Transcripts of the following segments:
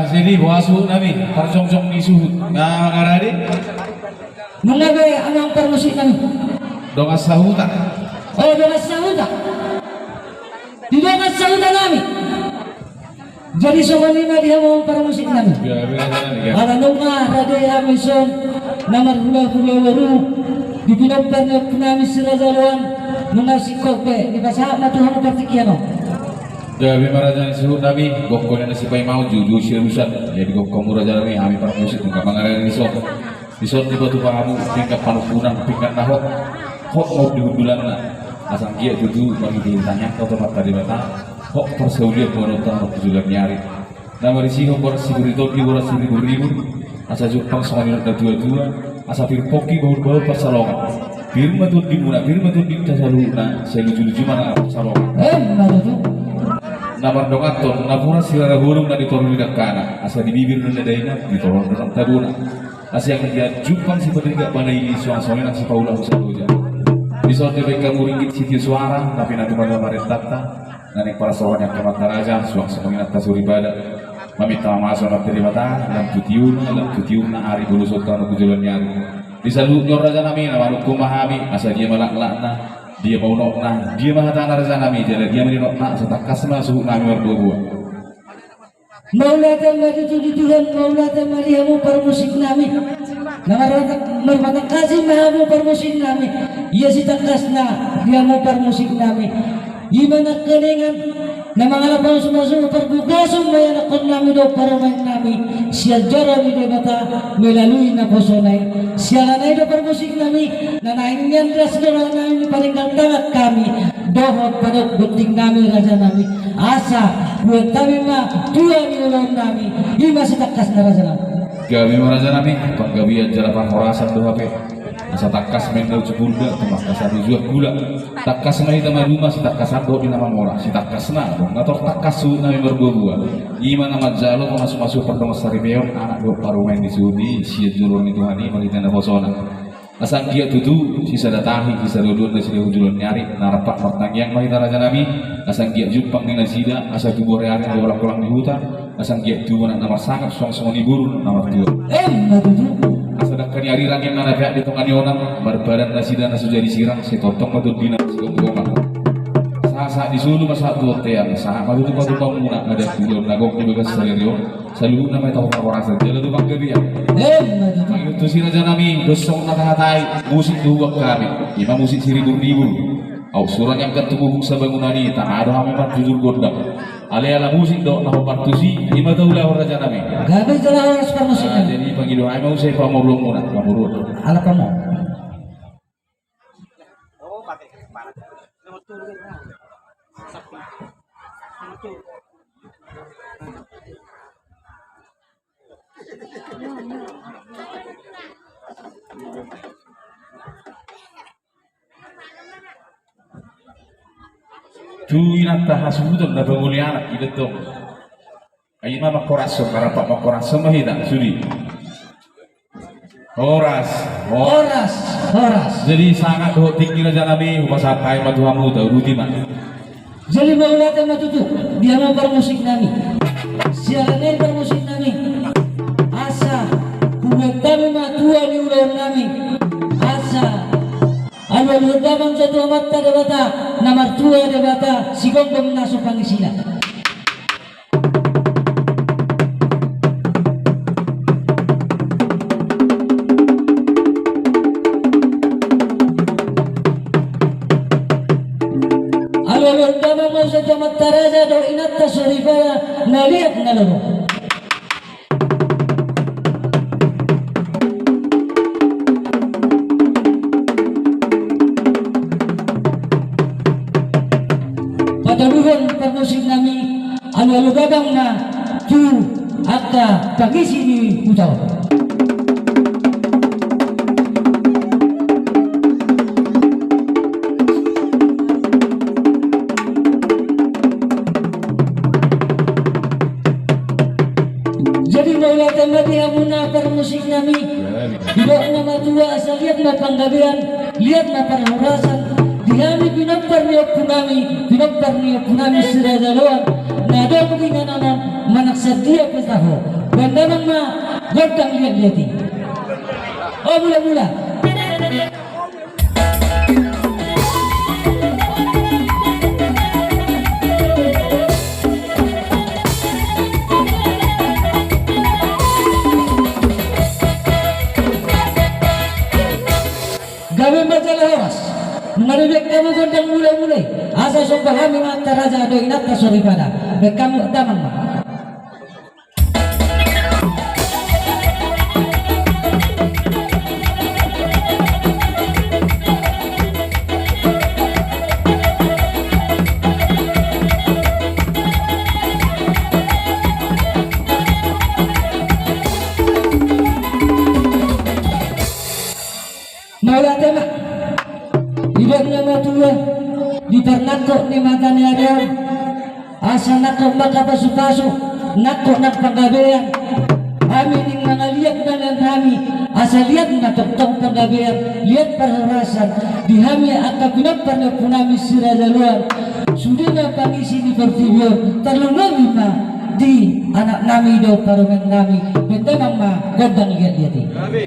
Sini buasu nabi, parcong-cong isuhut. Nah, ngaradi. Mengabe amang permusik kami. Dongas sahuta. Oh, dongas sahuta. Di dongas sahuta kami. Jadi soal lima dia mau permusik kami. Ada nunga radya mison nomor hula baru di pinang pernah kami sirajaluan mengasih kope di pasar Tuhan pertikiano. Jadi marajan suhu nabi, gokkonya nasi pai mau jujur sirusan. Jadi gokko murajan ini kami permusik muka pangaran Risot di batu pahamu, tingkat panukunan, tingkat nahok, kok mau dihudulan lah. Asal dia duduk bagi ditanya kau tempat tadi bata, kok persaudia penonton waktu juga nyari. Nama risiko borasi beritoki borasi ribu, asal Jepang sama minat dua, asal pirpoki bau persalongan. Firma tuh dimuna, firma tuh di tasaluna, saya lucu mana persalongan. Mana tuh? Nama dongaton, napura sirara burung dan ditorong di kana, asal di bibir dan dadaina ditorong dalam tabuna. Asal yang dia Jepang si pendidik pada ini suang-suangnya si Paula Usaha. Di saat mereka muringit siti suara, tapi nanti malam tata, nanti para seorang yang kemat raja, suang-suangnya atas uribada, meminta masuk dari mata, dalam tutiuna hari bulu sultan tujuannya. Di salutnya raja nami, nama hukum mahami, asal dia melak-lakna, dia mau nokna, dia mahatana raja nami, jadi dia menokna, setakas masuk nami berdua. Maulata mari tujuan maulata mari hamu permusik nami. Nama kasih mahamu permusik nami. Ia si takasna dia mau permusik nami. Gimana keningan nama ngalapan semua perbukasan maya nakon nami do paramain nami. Sia jara mi debata melalui na posonai. Sia lanai do permusik nami. Nanain nyan ras do nami paling kantangat kami. Dohot pada gunting nami raja nami. Asa buat kami mah dua ni ulang nami. Ima si takas na raja nami. Gabi raja nami, panggabian jalapan horasan do hape. Asa takas mendau cebunda, temas kasar rujuah gula. Takas nahi nama rumah si takas ando di nama mora. Si takas na, ngator takas su nami berbuah. Ima nama jalo masuk-masuk perdong sari beon anak do parumain di Saudi. Sia julur itu hani malita na posona. Asal dia tutu sisa datahi sisa dodon dan sisa ujulan nyari narapak pertanyaan mahita raja nami. Asal dia Jepang di Nazida, asal tubuh reari ada orang pulang di hutan. Asal dia tubuh nama sangat suang-suang di burun nama tua. Asal dak kanyari rangin nana pihak di tongani orang berbadan Nazida nasu jadi sirang setotong atau dina sigong-gongan. Saat disulu masa tua teang saat malu tu patu pamuna ada video nagok di bekas salerio selalu nama tahu orang saja lalu bang gebi ya. Itu si raja nami dosong natahatai musik dua kami ima musik siribu-ribu au suran yang ketemu bungsa bangunani tak ada memang jujur gondang ala musik do nama partusi ima tahu lah raja nami gabe jalan orang musik jadi pagi doa mau saya pamorong muna pamorong ala kamu Tuina tahasudan na banguliana idetong ayin mama korason karapak makorason mahida sudi horas jadi sangat tinggi raja nabi upasakai matuhamu tahu rutina jadi maulata matutu dia mau bermusik nami sialanai bermusik nami asa kumetami matua ni ulang nami asa alwal hudamang jatuh mata debata namar tua debata si gonggong naso pangisina alwal hudamang jatuh mata raja do inatta sorifaya naliat nalaro padaluhan permusik nami anu gagang na tu akka pagisi ni utaw jadi maulata mati amuna permusik nami tidak nama tua asal lihat na panggabian lihat na perhorasan di Dihami pinagpar niyo punami sira dalawa. Nadong tingananan manaksadia petaho. Banda nang ma godang lihat-lihati. Oh mula-mula. Gawe majalah horas. Mengaribek kamu gondang mulai-mulai. Asa sombahami mata raja ado inat kasori pada. Baik kamu damang ma. Maula tema. Ibangnya matua di pernako ni mata ni ada asa nako maka pasu-pasu nako nak panggabean kami ning mga lihat dalam kami asa lihat na tong panggabean lihat perharasan di kami akan pinapar na punami sira daluan sudah na pangisi di pertibion terlalu ma di anak nami daw parungan nami bentemang ma godang lihat-lihati gabi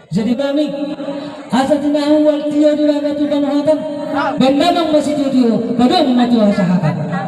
Jadi kami asa tinahu wal tiyo di mga tuban hatan. Ben memang masih tuyo, padong matu asahakan.